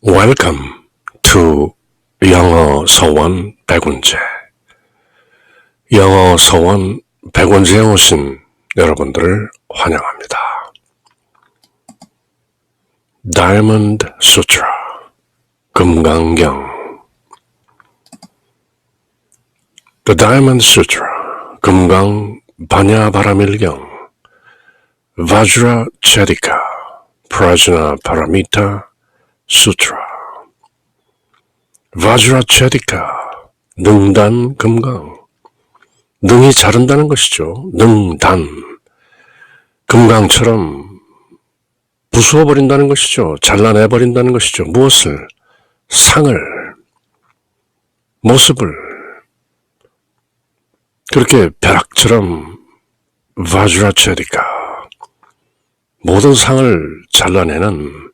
Welcome to 영어 서원 백운재. 영어 서원 백운재에 오신 여러분들을 환영합니다. Diamond Sutra, 금강경. The Diamond Sutra, 금강 바냐바라밀경, Vajracchedika, Prajnaparamita Sutra. Vajracchedika, 능단 금강. 능이 자른다는 것이죠. 능단. 금강처럼 부수어버린다는 것이죠. 잘라내버린다는 것이죠. 무엇을? 상을, 모습을. 그렇게 벼락처럼 Vajracchedika, 모든 상을 잘라내는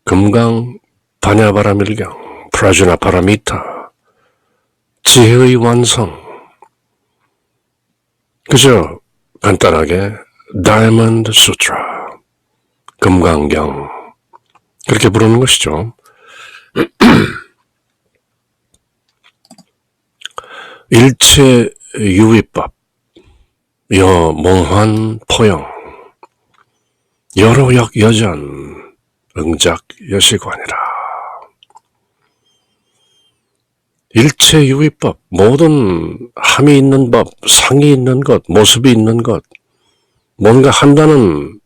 금강 바냐바라밀경, 프라주나파라미타, 지혜의 완성. 그저 간단하게 Diamond Sutra, 금강경, 그렇게 부르는 것이죠. 일체유의법, 여몽환 포영, 여로역 여전, 응작 여시관이라. 일체유의법, 모든 함이 있는 법, 상이 있는 것, 모습이 있는 것, 뭔가 한다는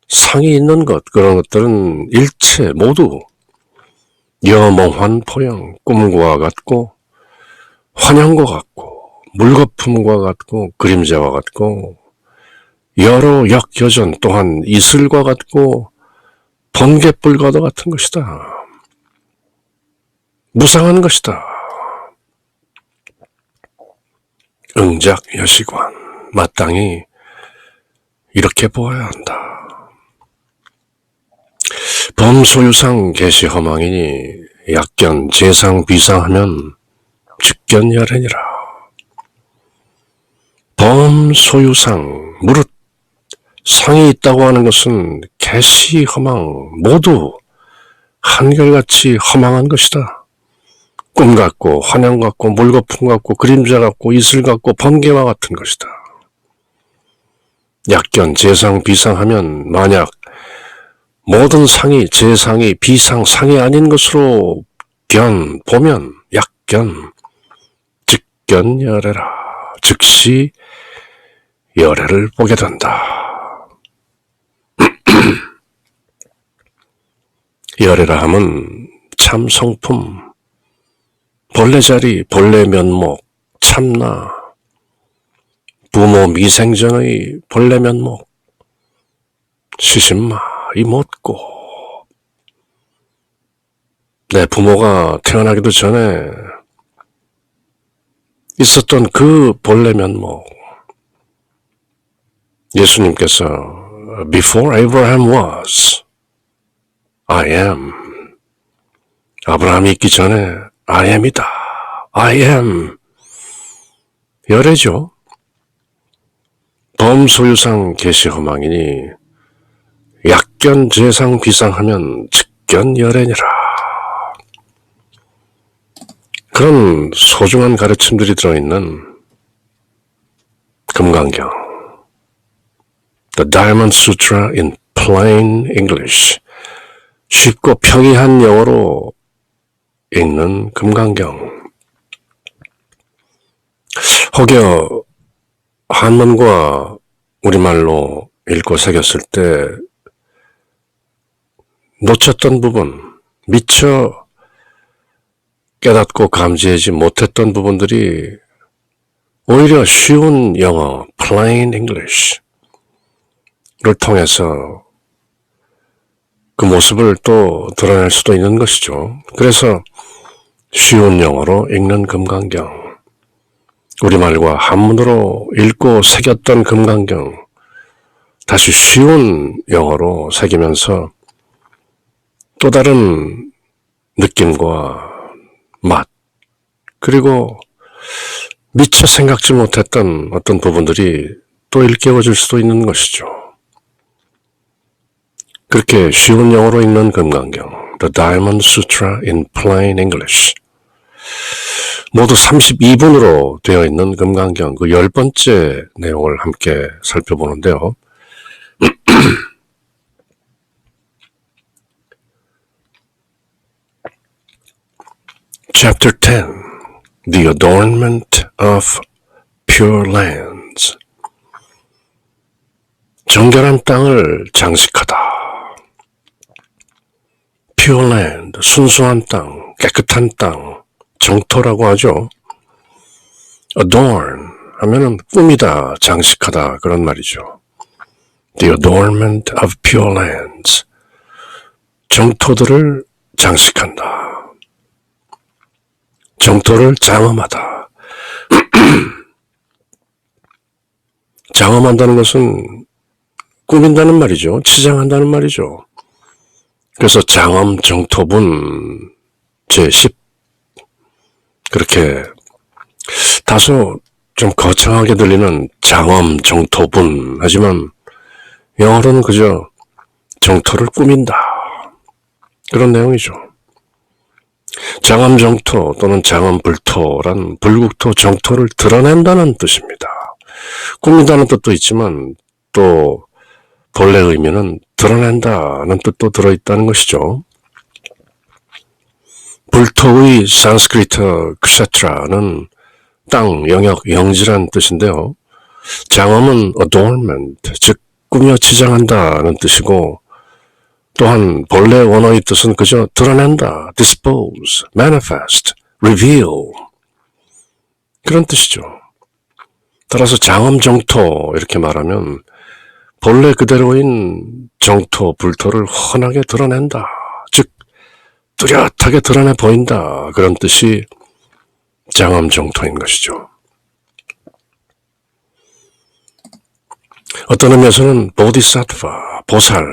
상이 있는 것, 그런 것들은 일체 모두 여몽환 포영, 꿈과 같고 환영과 같고 물거품과 같고 그림자와 같고 여러 역여전, 또한 이슬과 같고 번갯불과도 같은 것이다. 무상한 것이다. 응작 여시관, 마땅히 이렇게 보아야 한다. 범소유상 계시허망이니 약견 재상 비상하면 직견열애니라. 범소유상, 무릇 상이 있다고 하는 것은 계시허망, 모두 한결같이 허망한 것이다. 꿈 같고 환영 같고 물거품 같고 그림자 같고 이슬 같고 번개와 같은 것이다. 약견 재상 비상하면 만약 모든 상이 재상이 비상 상이 아닌 것으로 보면 약견 직견열애라, 즉시 열애를 보게 된다. 열애라 함은 참 성품, 본래자리, 본래 면목, 참나, 부모 미생전의 본래 면목, 시신마 이 못고. 내 부모가 태어나기도 전에 있었던 그 본래 면목. 예수님께서 Before Abraham was, I am. 아브라함이 있기 전에 I am이다. I am. 열애죠. 범소유상 계시허망이니 약견 재상 비상하면 직견열애니라. 그런 소중한 가르침들이 들어있는 금강경, The Diamond Sutra in Plain English, 쉽고 평이한 영어로 읽는 금강경. 혹여 한문과 우리말로 읽고 새겼을 때 놓쳤던 부분, 미처 깨닫고 감지하지 못했던 부분들이 오히려 쉬운 영어, Plain English를 통해서 그 모습을 또 드러낼 수도 있는 것이죠. 그래서 쉬운 영어로 읽는 금강경, 우리말과 한문으로 읽고 새겼던 금강경, 다시 쉬운 영어로 새기면서 또 다른 느낌과 맛, 그리고 미처 생각지 못했던 어떤 부분들이 또 일깨워질 수도 있는 것이죠. 그렇게 쉬운 영어로 읽는 금강경, The Diamond Sutra in Plain English. 모두 32분으로 되어 있는 금강경 그 10번째 내용을 함께 살펴보는데요. Chapter 10. The Adornment of Pure Lands. 정결한 땅을 장식하다. Pure Land, 순수한 땅, 깨끗한 땅, 정토라고 하죠. Adorn 하면은 꾸미다, 장식하다 그런 말이죠. The adornment of pure lands. 정토들을 장식한다. 정토를 장엄하다. 장엄한다는 것은 꾸민다는 말이죠. 치장한다는 말이죠. 그래서 장엄 정토분 제10 그렇게 다소 좀 거창하게 들리는 장엄 정토분 하지만 영어로는 그저 정토를 꾸민다 그런 내용이죠. 장엄 정토 또는 장엄 불토란 불국토 정토를 드러낸다는 뜻입니다. 꾸민다는 뜻도 있지만 또 본래 의미는 드러낸다는 뜻도 들어있다는 것이죠. 불토의 산스크리트 kshetra는 땅, 영역, 영지란 뜻인데요. 장엄은 adornment, 즉 꾸며 치장한다는 뜻이고 또한 본래 원어의 뜻은 그저 드러낸다, dispose, manifest, reveal 그런 뜻이죠. 따라서 장엄 정토 이렇게 말하면 본래 그대로인 정토, 불토를 훤하게 드러낸다, 즉 뚜렷하게 드러내 보인다 그런 뜻이 장엄 정토인 것이죠. 어떤 의미에서는 보디사트바, 보살,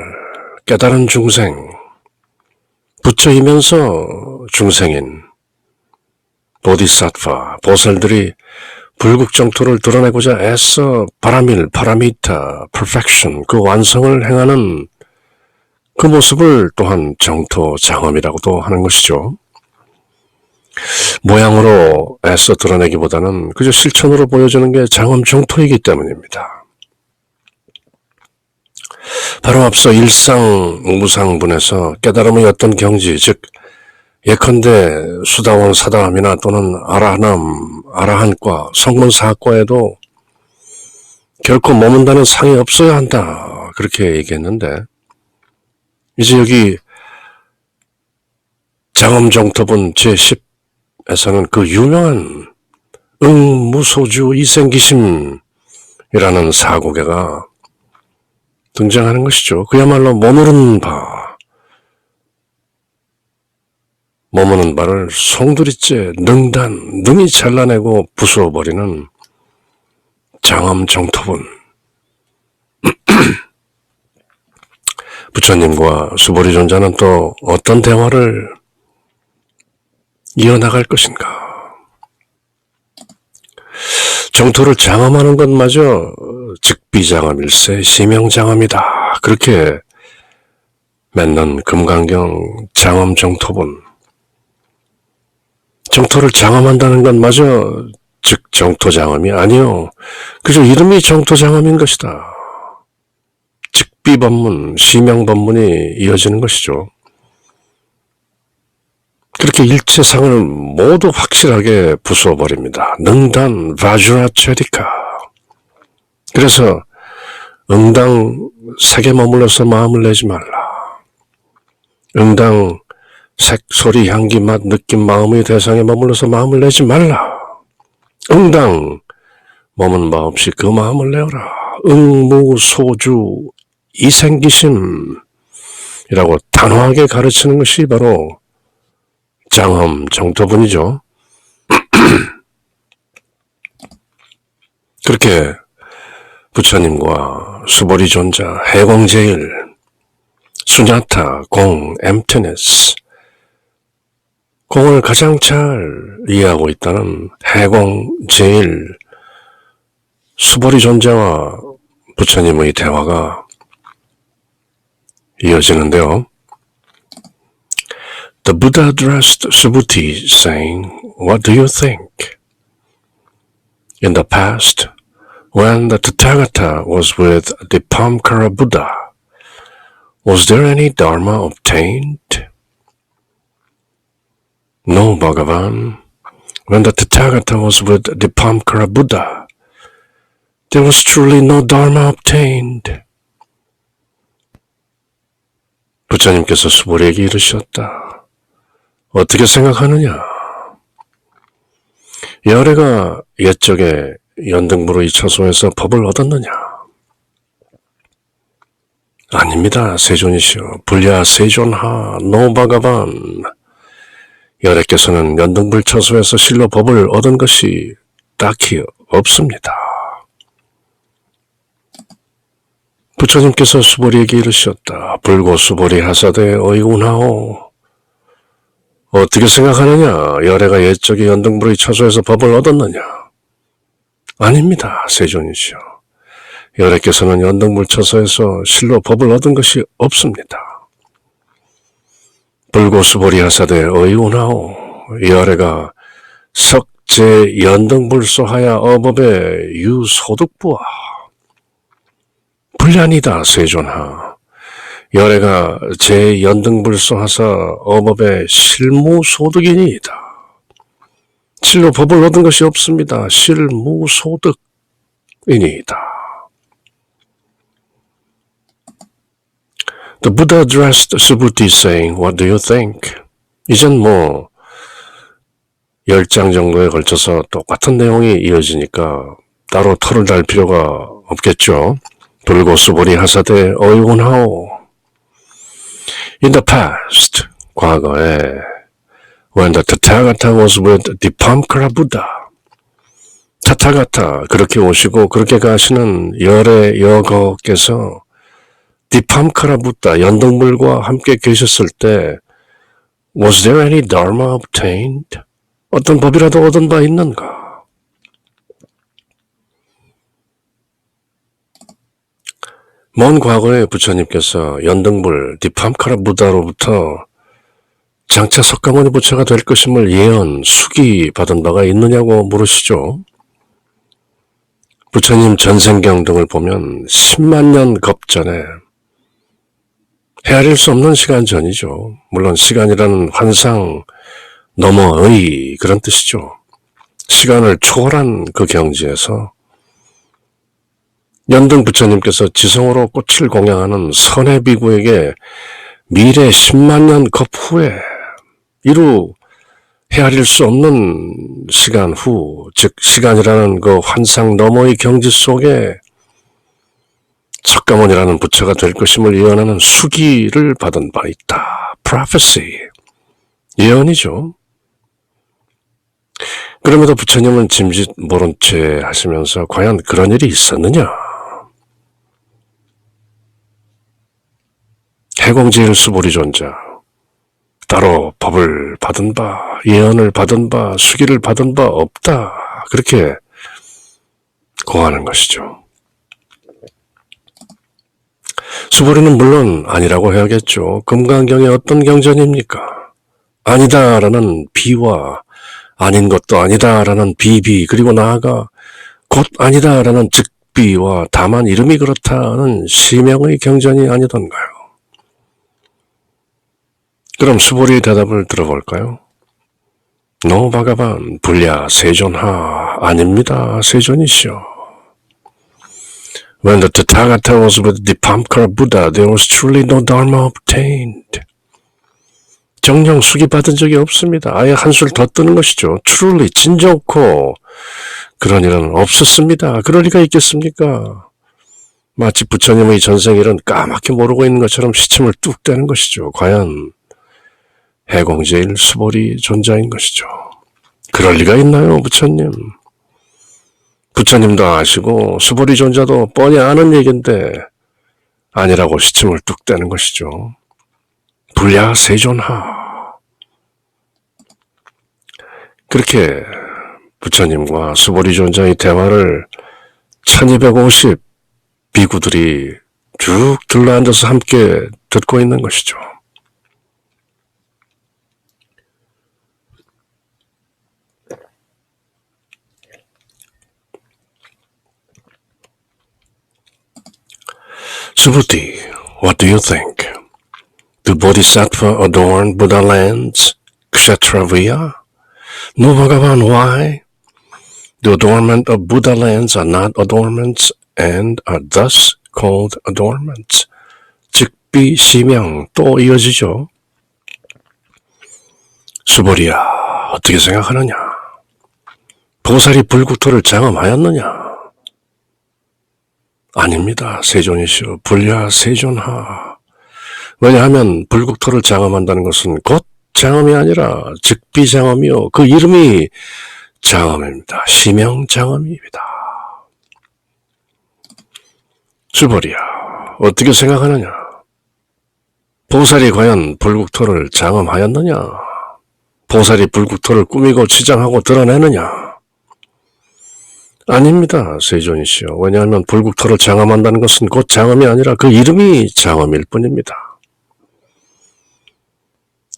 깨달은 중생, 부처이면서 중생인 보디사트바, 보살들이 불국정토를 드러내고자 애써 파라미타, perfection, 그 완성을 행하는 그 모습을 또한 정토 장엄이라고도 하는 것이죠. 모양으로 애써 드러내기보다는 그저 실천으로 보여주는 게 장엄 정토이기 때문입니다. 바로 앞서 일상 무상분에서 깨달음의 어떤 경지, 즉 예컨대 수다원 사다함이나 또는 아라한과 성문사학과에도 결코 머문다는 상이 없어야 한다 그렇게 얘기했는데 이제 여기 장엄정토분 제10에서는 그 유명한 응무소주 이생기심이라는 사고개가 등장하는 것이죠. 그야말로 머무르는 바를 송두리째 능히 잘라내고 부수어버리는 장엄정토분. 부처님과 수보리존자는 또 어떤 대화를 이어나갈 것인가. 정토를 장엄하는 것마저 즉비장엄일세 시명장엄이다. 그렇게 맺는 금강경 장엄정토분. 정토를 장엄한다는 것마저 즉 정토장엄이 아니요. 그저 이름이 정토장엄인 것이다. 즉비법문, 시명법문이 이어지는 것이죠. 그렇게 일체상을 모두 확실하게 부수어버립니다. 능단 바주라체리카. 그래서 응당 색에 머물러서 마음을 내지 말라. 응당 색, 소리, 향기, 맛, 느낌, 마음의 대상에 머물러서 마음을 내지 말라. 응당 머문 바 없이 그 마음을 내어라. 응무소주 이생기심이라고 단호하게 가르치는 것이 바로 장엄 정토분이죠. 그렇게 부처님과 수보리존자, 해공제일, 수냐타, 공, emptiness, 공을 가장 잘 이해하고 있다는 해공제일, 수보리존자와 부처님의 대화가 이어지는데요. The Buddha addressed Subhuti, saying, "What do you think? In the past, when the Tathagata was with Dipamkara Buddha, was there any dharma obtained?" "No, Bhagavan. When the Tathagata was with Dipamkara Buddha, there was truly no dharma obtained." 부처님께서 수보리에게 이르셨다. 어떻게 생각하느냐? 여래가 옛적에 연등부의 처소에서 법을 얻었느냐? 아닙니다, 세존이시여. 불야 세존하 노바가반. 여래께서는 연등불 처소에서 실로 법을 얻은 것이 딱히 없습니다. 부처님께서 수보리에게 이르셨다. 불고 수보리 하사대 어이운하오. 어떻게 생각하느냐? 여래가 옛적에 연등불의 처소에서 법을 얻었느냐? 아닙니다, 세존이시여. 여래께서는 연등불 처소에서 실로 법을 얻은 것이 없습니다. 불고 수보리 하사대 어이운하오. 여래가 석제 연등불소하야 어법의 유소득부와 불란이다, 세존하. 여래가 제 연등불소하사 어법의 실무소득이니이다. 실로 법을 얻은 것이 없습니다. 실무소득이니이다. The Buddha addressed Subhuti, saying, "What do you think?" 이젠 10장 정도에 걸쳐서 똑같은 내용이 이어지니까 따로 털을 달 필요가 없겠죠. 불고 수보리 하사대 어이운하오. In the past, 과거에, when the Tathagata was with Dipamkara Buddha, 타타가타, 그렇게 오시고 그렇게 가시는 열의 여거께서 디팜카라 부다, 연등불과 함께 계셨을 때 Was there any dharma obtained? 어떤 법이라도 얻은 바 있는가? 먼 과거에 부처님께서 연등불 디팜카라 부다로부터 장차 석가모니 부처가 될 것임을 예언, 수기 받은 바가 있느냐고 물으시죠. 부처님 전생경 등을 보면 10만 년 겁전에 헤아릴 수 없는 시간 전이죠. 물론 시간이라는 환상 너머의 그런 뜻이죠. 시간을 초월한 그 경지에서 연등 부처님께서 지성으로 꽃을 공양하는 선의 비구에게 미래 10만 년 겁 후에 이루 헤아릴 수 없는 시간 후, 즉 시간이라는 그 환상 너머의 경지 속에 석가모니라는 부처가 될 것임을 예언하는 수기를 받은 바 있다. Prophecy. 예언이죠. 그럼에도 부처님은 짐짓 모른 채 하시면서 과연 그런 일이 있었느냐? 해공제일 수보리 존자, 따로 법을 받은 바, 예언을 받은 바, 수기를 받은 바 없다. 그렇게 고하는 것이죠. 수보리는 물론 아니라고 해야겠죠. 금강경의 어떤 경전입니까? 아니다라는 비와 아닌 것도 아니다라는 비비, 그리고 나아가 곧 아니다라는 즉비와 다만 이름이 그렇다는 시명의 경전이 아니던가요? 그럼 수보리의 대답을 들어볼까요? 노 바가반 불야 세존하. 아닙니다, 세존이시여. When the Tathagata was with Dipamkara Buddha, there was truly no dharma obtained. 정령 수기 받은 적이 없습니다. 아예 한술 더 뜨는 것이죠. truly, 진정코 그런 일은 없었습니다. 그럴 리가 있겠습니까? 마치 부처님의 전생일은 까맣게 모르고 있는 것처럼 시침을 뚝 떼는 것이죠. 과연 해공제일 수보리 존자인 것이죠. 그럴 리가 있나요, 부처님? 부처님도 아시고 수보리 존자도 뻔히 아는 얘기인데 아니라고 시침을 뚝 떼는 것이죠. 불야 세존하. 그렇게 부처님과 수보리 존자의 대화를 1250 비구들이 쭉 둘러앉아서 함께 듣고 있는 것이죠. Subhuti, what do you think? Do Bodhisattva adorn Buddha lands, Kshetraviya? No Bhagavan, why? The adornment of Buddha lands are not adornments and are thus called adornments. 즉비, 시명 또 이어지죠. 수보리야, 어떻게 생각하느냐? 보살이 불국토를 장엄하였느냐? 아닙니다. 세존이시오. 불야 세존하. 왜냐하면 불국토를 장엄한다는 것은 곧 장엄이 아니라 즉비장엄이요. 그 이름이 장엄입니다. 시명장엄입니다. 수보리야, 어떻게 생각하느냐? 보살이 과연 불국토를 장엄하였느냐? 보살이 불국토를 꾸미고 치장하고 드러내느냐? 아닙니다. 세존이시여. 왜냐하면 불국토를 장엄한다는 것은 곧 장엄이 아니라 그 이름이 장엄일 뿐입니다.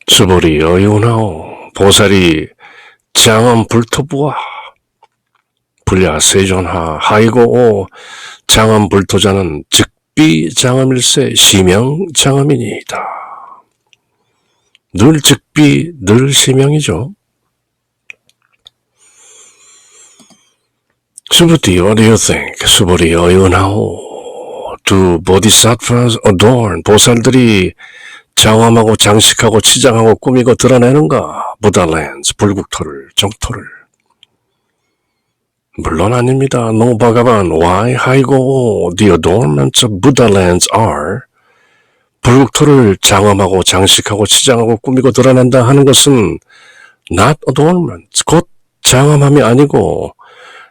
수보리 어이운하오. 보살이 장엄 불토부와 불야 세존하 하이고 오 장엄 불토자는 즉비 장엄일세 시명 장엄이니이다. 늘 즉비 늘 시명이죠. Subhuti, what do you think? 수보리 어이운하오. Do bodhisattvas adorn? 보살들이 장엄하고 장식하고 치장하고 꾸미고 드러내는가? Buddha lands, 불국토를, 정토를. 물론 아닙니다. No Bhagavan, why? 하이고, the adornments of Buddha lands are. 불국토를 장엄하고 장식하고 치장하고 꾸미고 드러낸다 하는 것은 not adornments, 곧 장엄함이 아니고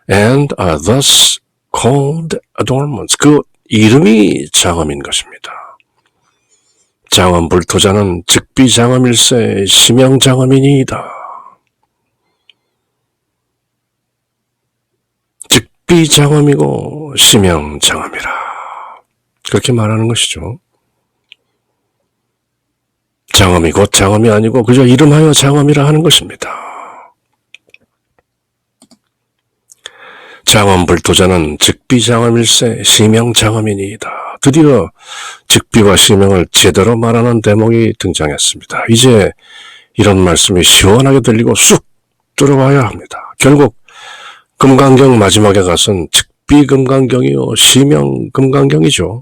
and are thus called adornments. 그 이름이 장엄인 것입니다. 장엄 불토자는 즉비장엄일세 시명장엄이니이다. 즉비장엄이고 시명장엄이라. 그렇게 말하는 것이죠. 장엄이 곧 장엄이 아니고 그저 이름하여 장엄이라 하는 것입니다. 장엄불토자는 즉비장엄일세 시명장엄이니이다. 드디어 즉비와 시명을 제대로 말하는 대목이 등장했습니다. 이제 이런 말씀이 시원하게 들리고 쑥 들어와야 합니다. 결국 금강경 마지막에 가선 즉비금강경이요 시명금강경이죠.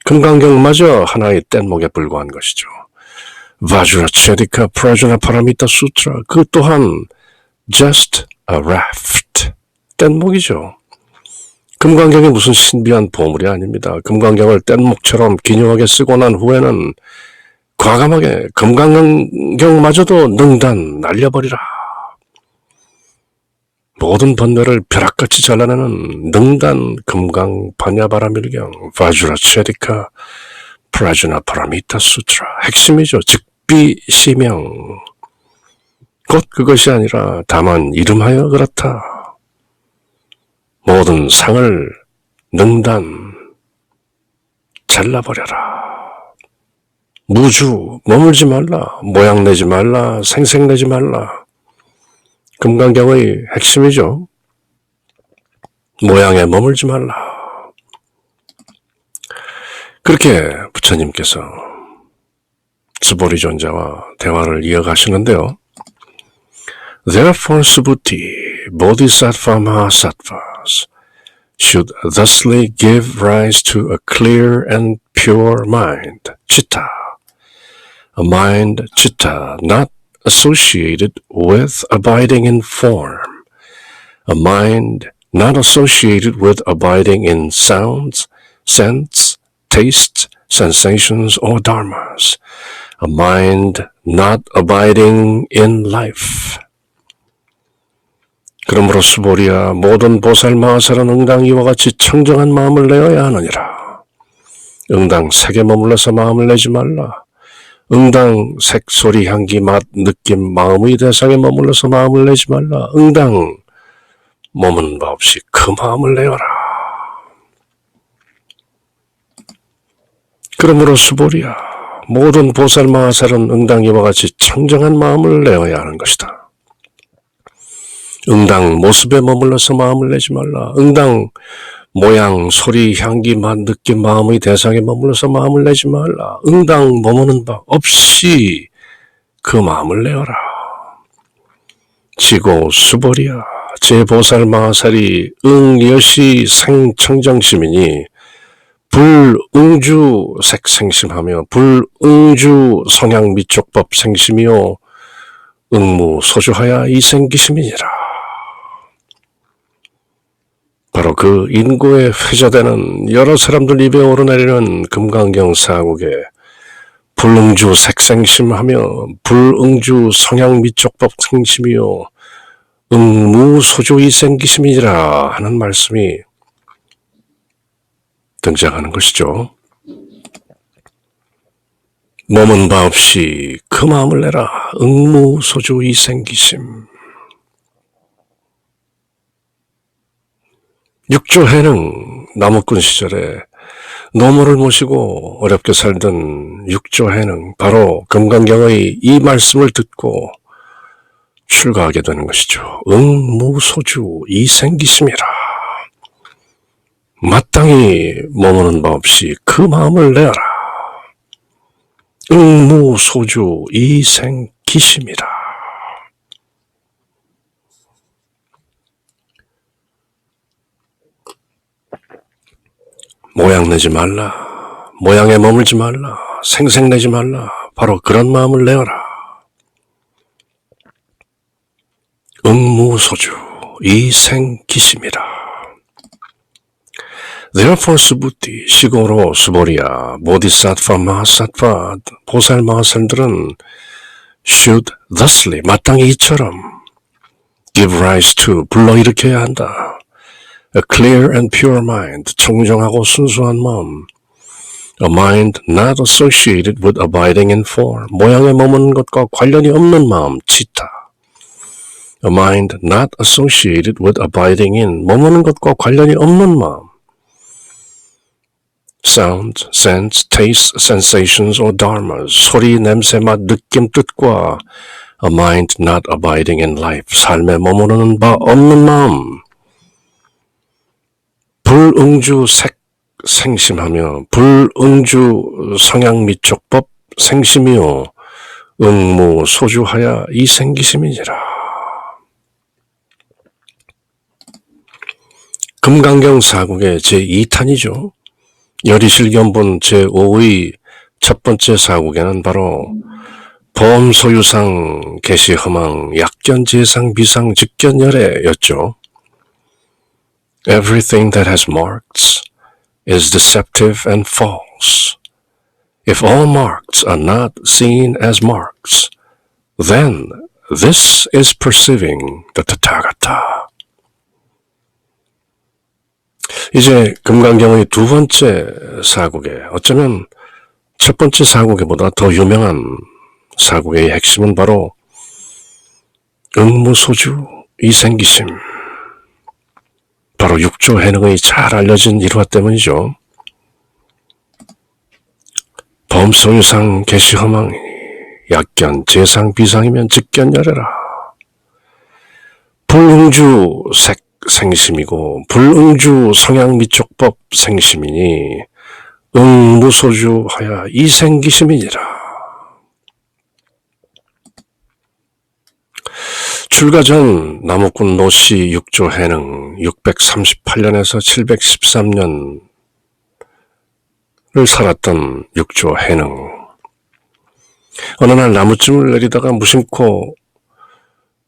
금강경마저 하나의 뗏목에 불과한 것이죠. 바주라체디카 프라주나파라미타 수트라, 그 또한 just a raft, 뗏목이죠. 금강경이 무슨 신비한 보물이 아닙니다. 금강경을 뗏목처럼 기묘하게 쓰고 난 후에는 과감하게 금강경마저도 능단 날려버리라. 모든 번뇌를 벼락같이 잘라내는 능단 금강 파냐바라밀경 바주라체디카 프라주나파라미타 수트라, 핵심이죠. 즉비시명, 곧 그것이 아니라 다만 이름하여 그렇다. 모든 상을 능단 잘라버려라. 무주 머물지 말라. 모양 내지 말라. 생색 내지 말라. 금강경의 핵심이죠. 모양에 머물지 말라. 그렇게 부처님께서 스보리 존자와 대화를 이어가시는데요. Therefore, Subhuti, Bodhisattva Mahasattvas should thusly give rise to a clear and pure mind, citta, a mind, citta, not associated with abiding in form, a mind not associated with abiding in sounds, scents, tastes, sensations, or dharmas, a mind not abiding in life. 그러므로 수보리야, 모든 보살 마하살은 응당 이와 같이 청정한 마음을 내어야 하느니라. 응당 색에 머물러서 마음을 내지 말라. 응당 색, 소리, 향기, 맛, 느낌, 마음의 대상에 머물러서 마음을 내지 말라. 응당 머무는 바 없이 그 마음을 내어라. 그러므로 수보리야, 모든 보살 마하살은 응당 이와 같이 청정한 마음을 내어야 하는 것이다. 응당 모습에 머물러서 마음을 내지 말라. 응당 모양, 소리, 향기, 맛, 느낌, 마음의 대상에 머물러서 마음을 내지 말라. 응당 머무는 바 없이 그 마음을 내어라. 지고 수보리야 제보살 마살이 응여시 생청정심이니 불응주 색생심하며 불응주 성향미촉법 생심이요 응무소주하야 이생기심이니라. 바로 그 인고에 회자되는 여러 사람들 입에 오르내리는 금강경 사국에 불응주 색생심하며 불응주 성향미촉법 생심이요 응무소주 이생기심이니라 하는 말씀이 등장하는 것이죠. 머문 바 없이 그 마음을 내라. 응무소주 이생기심. 육조해능 나무꾼 시절에 노모를 모시고 어렵게 살던 육조해능, 바로 금강경의 이 말씀을 듣고 출가하게 되는 것이죠. 응무소주 이생기심이라. 마땅히 머무는 바 없이 그 마음을 내어라. 응무소주 이생기심이라. 모양 내지 말라. 모양에 머물지 말라. 생색내지 말라. 바로 그런 마음을 내어라. 응무소주 이생기심이라. Therefore 수부띠 시고로 수보리야 보디사트파 마하사트파 보살 마하살들은 should thusly 마땅히 이처럼 give rise to 불러일으켜야 한다. A clear and pure mind 청정하고 순수한 마음. A mind not associated with abiding in form 모양에 머무는 것과 관련이 없는 마음 치타. A mind not associated with abiding in 머무는 것과 관련이 없는 마음. Sound, sense, taste, sensations or dharmas 소리, 냄새, 맛, 느낌, 뜻과 a mind not abiding in life 삶에 머무르는 바 없는 마음. 불응주 생심하며 불응주 성향미촉법 생심이요 응무소주하야 이생기심이니라. 금강경 사국의 제2탄이죠. 열이실견본 제5의 첫 번째 사국에는 바로 범소유상 개시허망 약견재상 비상 직견열애였죠. Everything that has marks is deceptive and false. If all marks are not seen as marks, then this is perceiving the Tathagata. 이제 금강경의 두 번째 사국에 어쩌면 첫 번째 사국에보다 더 유명한 사국의 핵심은 바로 응무소주 이생기심, 바로 육조해능의 잘 알려진 일화 때문이죠. 범소유상 개시허망이니 약견 재상 비상이면 직견열애라. 불응주 생심이고 불응주 성향미촉법 생심이니 응무소주 하야 이생기심이니라. 출가 전 나무꾼 노씨 육조해능 638년에서 713년을 살았던 육조해능. 어느 날 나무쯤을 내리다가 무심코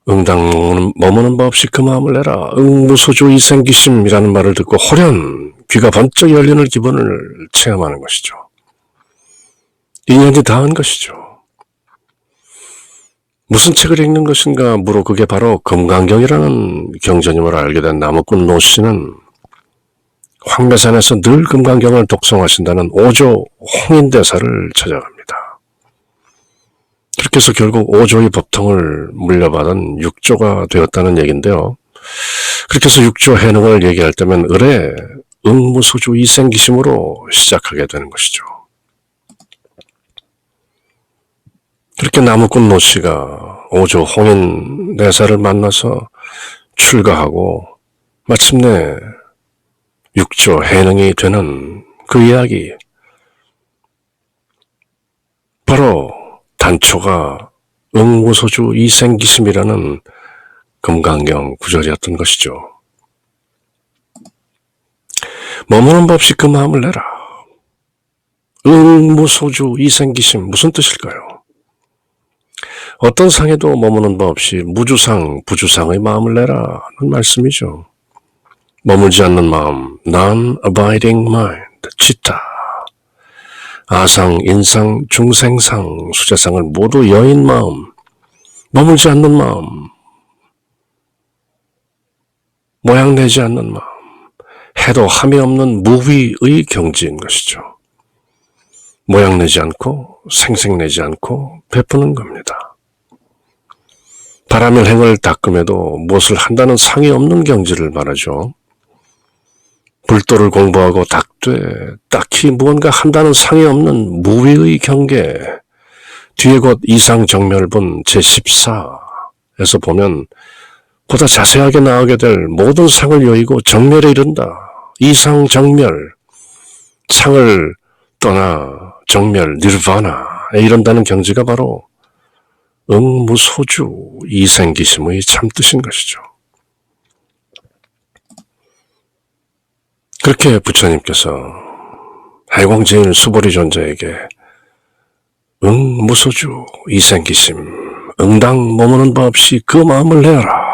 응당 머무는 바 없이 그 마음을 내라. 응무소주 이생기심이라는 말을 듣고 호련 귀가 번쩍 열리는 기분을 체험하는 것이죠. 인연이 닿은 것이죠. 무슨 책을 읽는 것인가 물어 그게 바로 금강경이라는 경전임을 알게 된 나무꾼 노씨는 황매산에서 늘 금강경을 독송하신다는 오조 홍인대사를 찾아갑니다. 그렇게 해서 결국 오조의 법통을 물려받은 육조가 되었다는 얘기인데요. 그렇게 해서 육조 해능을 얘기할 때면 을에 응무소주 이생기심으로 시작하게 되는 것이죠. 그렇게 나무꾼 노씨가 오조 홍인대사를 만나서 출가하고 마침내 육조 해능이 되는 그 이야기. 바로 단초가 응무소주 이생기심이라는 금강경 구절이었던 것이죠. 머무는 법 없이 그 마음을 내라. 응무소주 이생기심 무슨 뜻일까요? 어떤 상에도 머무는 법 없이 무주상, 부주상의 마음을 내라는 말씀이죠. 머물지 않는 마음, non-abiding mind, 치타. 아상, 인상, 중생상, 수자상을 모두 여인 마음, 머물지 않는 마음, 모양 내지 않는 마음, 해도 함이 없는 무위의 경지인 것이죠. 모양 내지 않고 생색내지 않고 베푸는 겁니다. 바라면 행을 닦음에도 무엇을 한다는 상이 없는 경지를 말하죠. 불도를 공부하고 닦되 딱히 무언가 한다는 상이 없는 무위의 경계. 뒤에 곧 이상정멸본 제14에서 보면 보다 자세하게 나오게 될 모든 상을 여의고 정멸에 이른다. 이상정멸, 상을 떠나 정멸, 니르바나에 이른다는 경지가 바로 응무소주, 이생기심의 참뜻인 것이죠. 그렇게 부처님께서 해공제일 수보리 존자에게 응무소주, 이생기심, 응당 머무는 법 없이 그 마음을 내어라.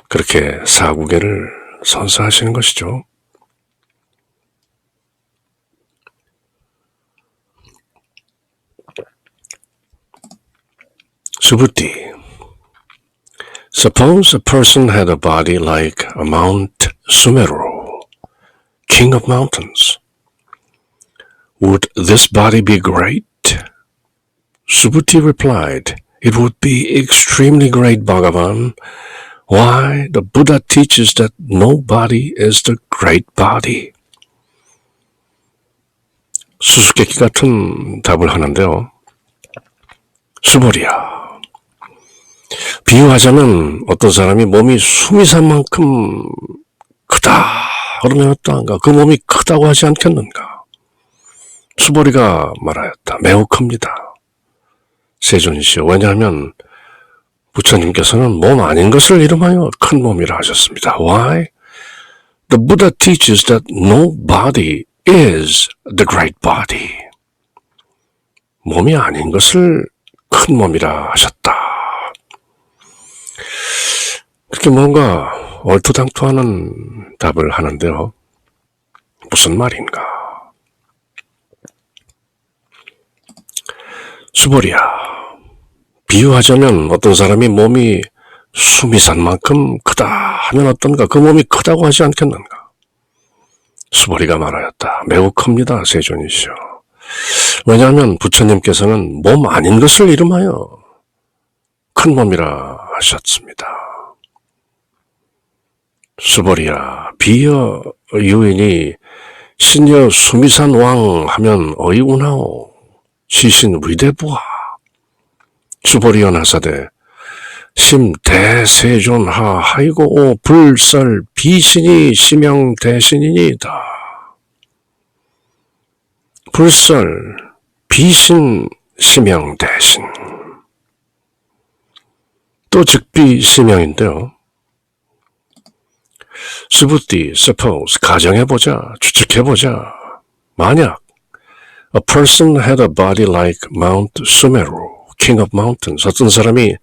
그렇게 사구계를 선사하시는 것이죠. 수부티. Suppose a person had a body like a Mount Sumeru, king of mountains. Would this body be great? Subhuti replied, It would be extremely great, Bhagavan. Why? The Buddha teaches that no body is the great body. 수수께끼 같은 답을 하는데요. 수보리야. 비유하자면 어떤 사람이 몸이 숨이 산 만큼 크다 그러면 어떠한가? 그 몸이 크다고 하지 않겠는가? 수보리가 말하였다. 매우 큽니다. 세존이시여. 왜냐하면 부처님께서는 몸 아닌 것을 이름하여 큰 몸이라 하셨습니다. Why? The Buddha teaches that no body is the great body. 몸이 아닌 것을 큰 몸이라 하셨다. 그렇게 뭔가 얼토당토하는 답을 하는데요. 무슨 말인가? 수보리야. 비유하자면 어떤 사람이 몸이 숨이 산 만큼 크다 하면 어떤가? 그 몸이 크다고 하지 않겠는가? 수보리가 말하였다. 매우 큽니다. 세존이시여. 왜냐하면 부처님께서는 몸 아닌 것을 이름하여 큰 몸이라 하셨습니다. 수보리야. 비여 유인이 신여 수미산 왕 하면 어이구나오. 시신 위대부하. 수보리여 나사대 심대세존하 하이고 오 불설 비신이 심영대신이니이다. 불설 비신 심영대신 또 즉비 심영인데요. 수부띠, suppose, 가정해보자, 추측해보자. 만약 a person had a body like Mount Sumeru, king of mountains. 어떤 사람이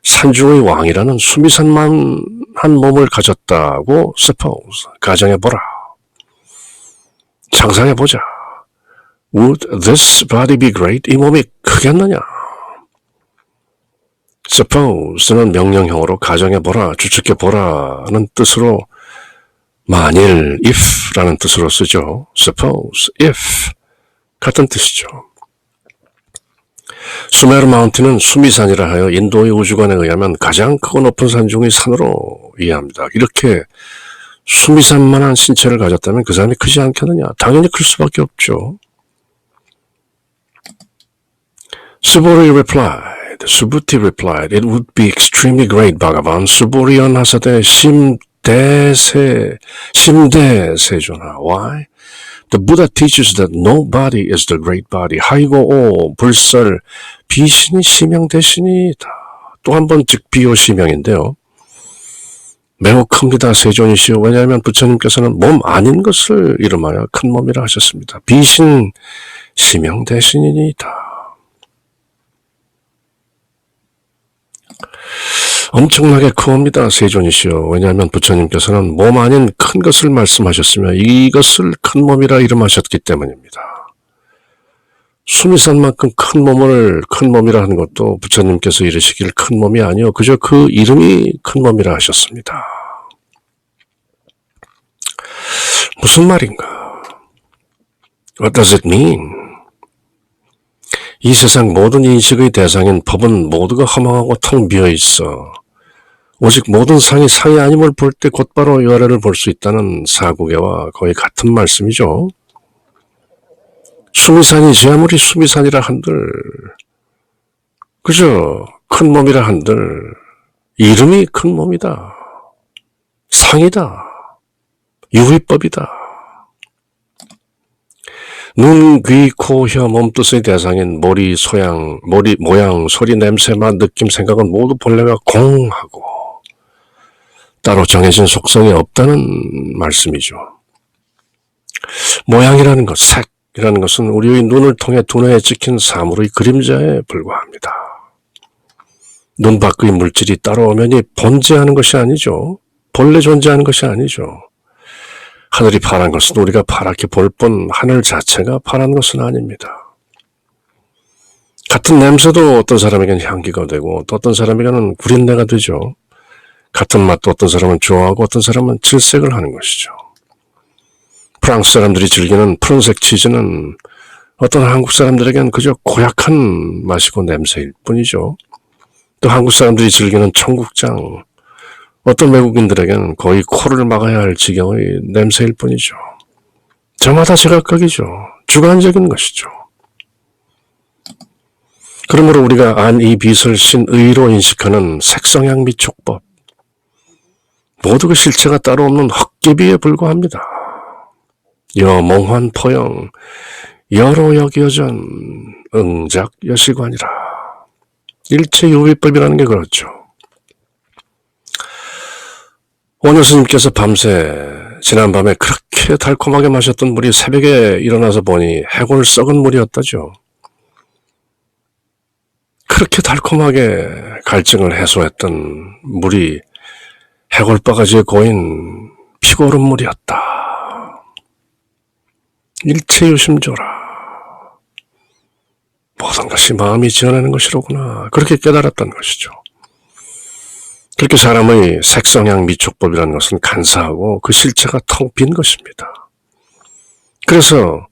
산중의 왕이라는 수미산만 한 몸을 가졌다고 suppose, 가정해보라. 상상해보자. Would this body be great? 이 몸이 크겠느냐? suppose는 명령형으로 가정해보라, 추측해보라는 뜻으로 만일, if라는 뜻으로 쓰죠. suppose, if 같은 뜻이죠. 수메르 마운틴은 수미산이라 하여 인도의 우주관에 의하면 가장 크고 높은 산 중의 산으로 이해합니다. 이렇게 수미산만한 신체를 가졌다면 그 사람이 크지 않겠느냐? 당연히 클 수밖에 없죠. Subhuti replied, it would be extremely great, Bhagavan. 수보리언 하사대 심대세조나. Why? The Buddha teaches that no body is the great body. 하이고 불설 비신이 심형대신이다. 또 한 번 즉비요 심형인데요. 매우 큽니다. 세존이시오. 왜냐하면 부처님께서는 몸 아닌 것을 이름하여 큰 몸이라 하셨습니다. 비신 심형대신이니이다. 엄청나게 큽니다. 세존이시오. 왜냐하면 부처님께서는 몸 아닌 큰 것을 말씀하셨으며 이것을 큰 몸이라 이름하셨기 때문입니다. 수미산만큼 큰 몸이라 하는 것도 부처님께서 이르시길 큰 몸이 아니요 그저 그 이름이 큰 몸이라 하셨습니다. 무슨 말인가? What does it mean? 이 세상 모든 인식의 대상인 법은 모두가 허망하고 텅 비어 있어. 오직 모든 상이 아님을 볼 때 곧바로 열애를 볼 수 있다는 사구계와 거의 같은 말씀이죠. 수미산이지 아무리 수미산이라 한들 그저 큰 몸이라 한들 이름이 큰 몸이다. 상이다. 유의법이다. 눈, 귀, 코, 혀, 몸뜻의 대상인 머리, 모양, 소리, 냄새, 맛, 느낌, 생각은 모두 본래가 공하고 따로 정해진 속성이 없다는 말씀이죠. 모양이라는 것, 색이라는 것은 우리의 눈을 통해 두뇌에 찍힌 사물의 그림자에 불과합니다. 눈 밖의 물질이 따로 오면이 본체하는 것이 아니죠. 본래 존재하는 것이 아니죠. 하늘이 파란 것은 우리가 파랗게 볼 뿐 하늘 자체가 파란 것은 아닙니다. 같은 냄새도 어떤 사람에게는 향기가 되고 또 어떤 사람에게는 구린내가 되죠. 같은 맛도 어떤 사람은 좋아하고 어떤 사람은 질색을 하는 것이죠. 프랑스 사람들이 즐기는 푸른색 치즈는 어떤 한국 사람들에게는 그저 고약한 맛이고 냄새일 뿐이죠. 또 한국 사람들이 즐기는 청국장, 어떤 외국인들에게는 거의 코를 막아야 할 지경의 냄새일 뿐이죠. 저마다 제각각이죠. 주관적인 것이죠. 그러므로 우리가 안, 이, 빛을 신의로 인식하는 색성향 및 촉법, 모두 그 실체가 따로 없는 헛개비에 불과합니다. 여몽환 포영, 여로역여전, 응작 여시관이라. 일체유의법이라는 게 그렇죠. 원효 스님께서 지난밤에 그렇게 달콤하게 마셨던 물이 새벽에 일어나서 보니 해골 썩은 물이었다죠. 그렇게 달콤하게 갈증을 해소했던 물이 해골바가지에 고인 피고른 물이었다. 일체유심조라. 모든 것이 마음이 지어내는 것이로구나. 그렇게 깨달았던 것이죠. 그렇게 사람의 색성향 미촉법이라는 것은 간사하고 그 실체가 텅 빈 것입니다. 그래서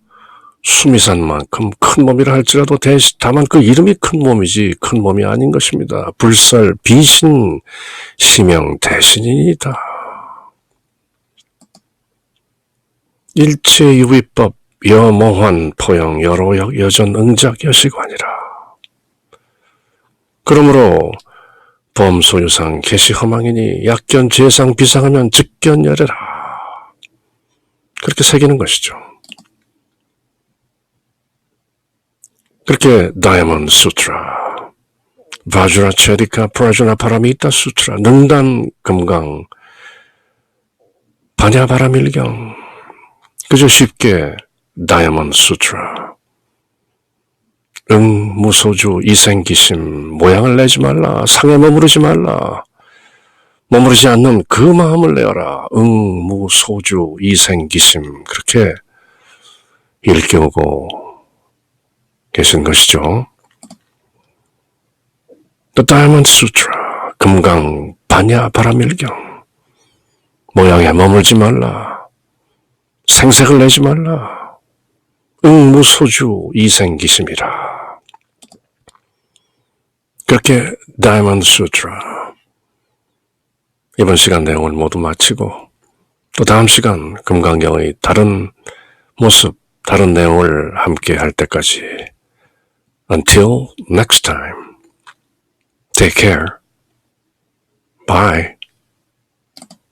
수미산만큼 큰 몸이라 할지라도 다만 그 이름이 큰 몸이지 큰 몸이 아닌 것입니다. 불설, 비신, 심형, 대신이다. 일체유의법, 여몽환, 포영, 여로역, 여전, 응작, 여시관이라. 그러므로 범소유상, 개시허망이니 약견, 재상, 비상하면 즉견열애라. 그렇게 새기는 것이죠. 그렇게 다이아몬드 수트라, 바주라 체리카, 프라주나 파라미타 수트라, 능단 금강, 반야바라밀경, 그저 쉽게 다이아몬드 수트라, 무소주, 이생기심, 모양을 내지 말라, 상에 머무르지 말라, 머무르지 않는 그 마음을 내어라, 무소주, 이생기심, 그렇게 일깨우고 계신 것이죠. The Diamond Sutra, 금강, 반야, 바라밀경, 모양에 머물지 말라, 생색을 내지 말라, 무소주, 이생기심이라. 그렇게 다이아몬드 수트라, 이번 시간 내용을 모두 마치고 또 다음 시간 금강경의 다른 모습, 다른 내용을 함께 할 때까지 Until next time, take care. Bye.